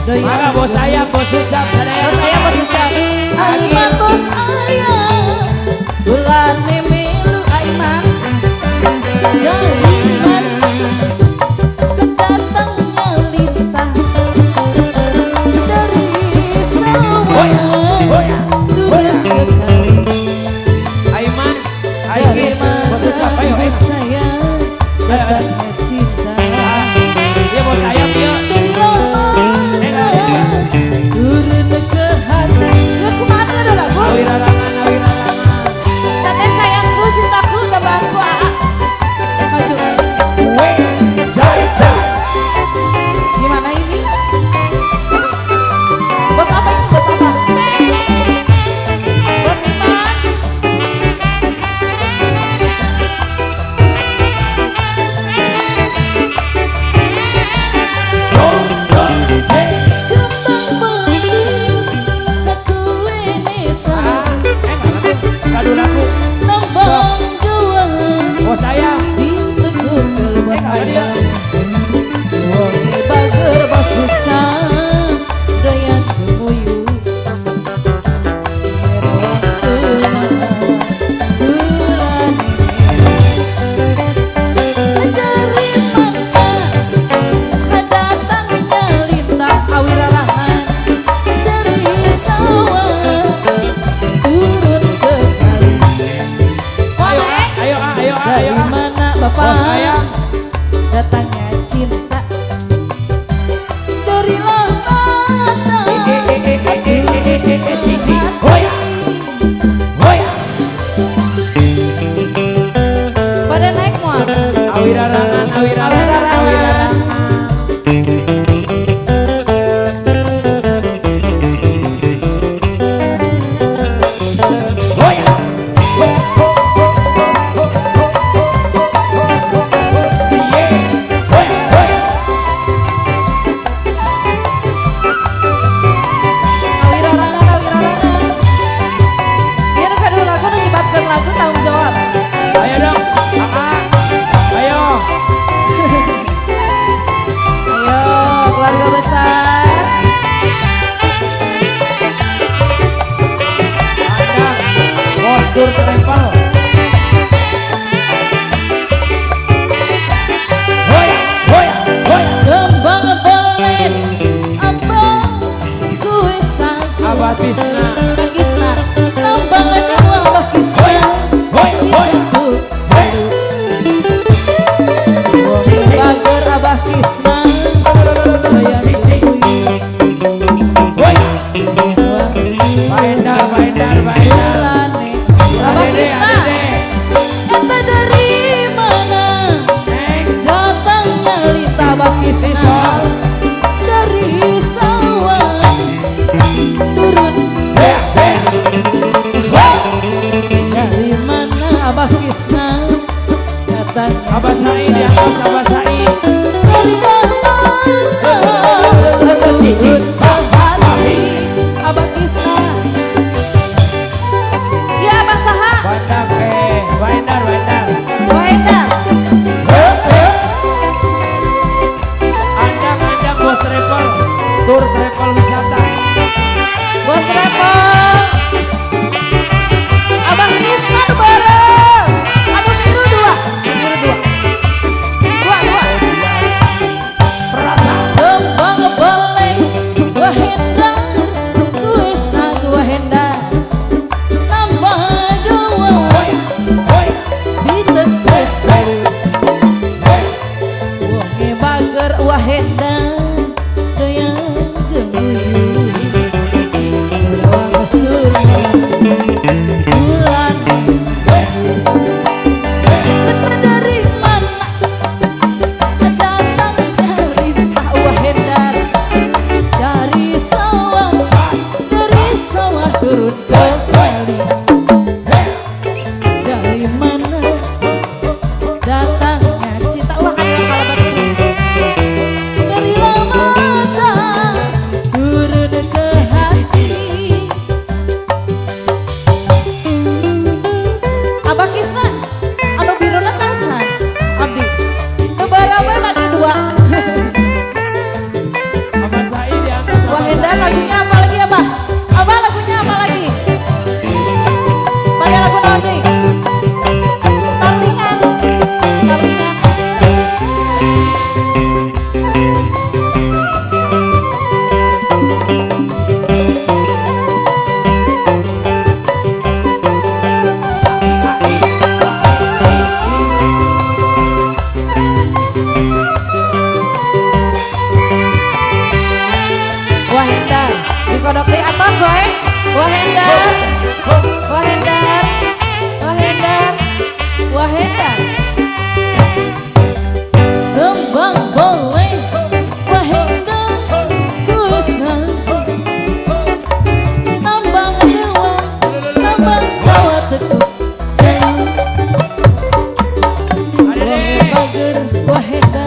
Maka bos saya, bos ucap, bos saya, bos ucap. Aiman bos ayah, bulan milu Aiman. Aiman, kedatangnya lintah dari sawah turun ke kali. Aiman, Aiman, bos ucap, ayo, ayo. Saya datangnya cinta. Iya bos saya, dia. Turun ke hati. Aku mati ada lagu. Awirarangan, awirarangan. Teteh sayangku, cintaku, temanku. Maju. Weh, Zaza. Gimana ini? Bos apa ini? Bos apa? Bos Iman. Bos saya, dari mana Bapak datangnya cinta dari lautan. Hoya, hoya. Pada naik mual. Awirarangan, awirarangan, awirarangan. Hoya. Lagu tanggung jawab. Ayo dong, ayo. Ayo keluarga besar. Ada postur travel. Hoya, hoya, hoya. Kembang belet abang kue sangku. Abah Tisna. Abah Kisna. Kembang dua Abah Kisna. Hoya, hoya. Bager Abah Kisna. Baendar, baendar, baendar. Abah Kisna. Ente dari mana? Datangnya Lita Abah Kisna. Dari sawah turun. Dari mana Abah Kisna? Datang Abah Said di atas, Abah Said. dari mana? Turun ke hati Abah Kisna. Ya Abah Saha. Bandar, baendar, baendar. Wahendar. Andang, bos travel. Tur travel wisata. Bos Repol. Abah Kisna bareng. Aduh biru dua. Biru dua. Dua. wahedan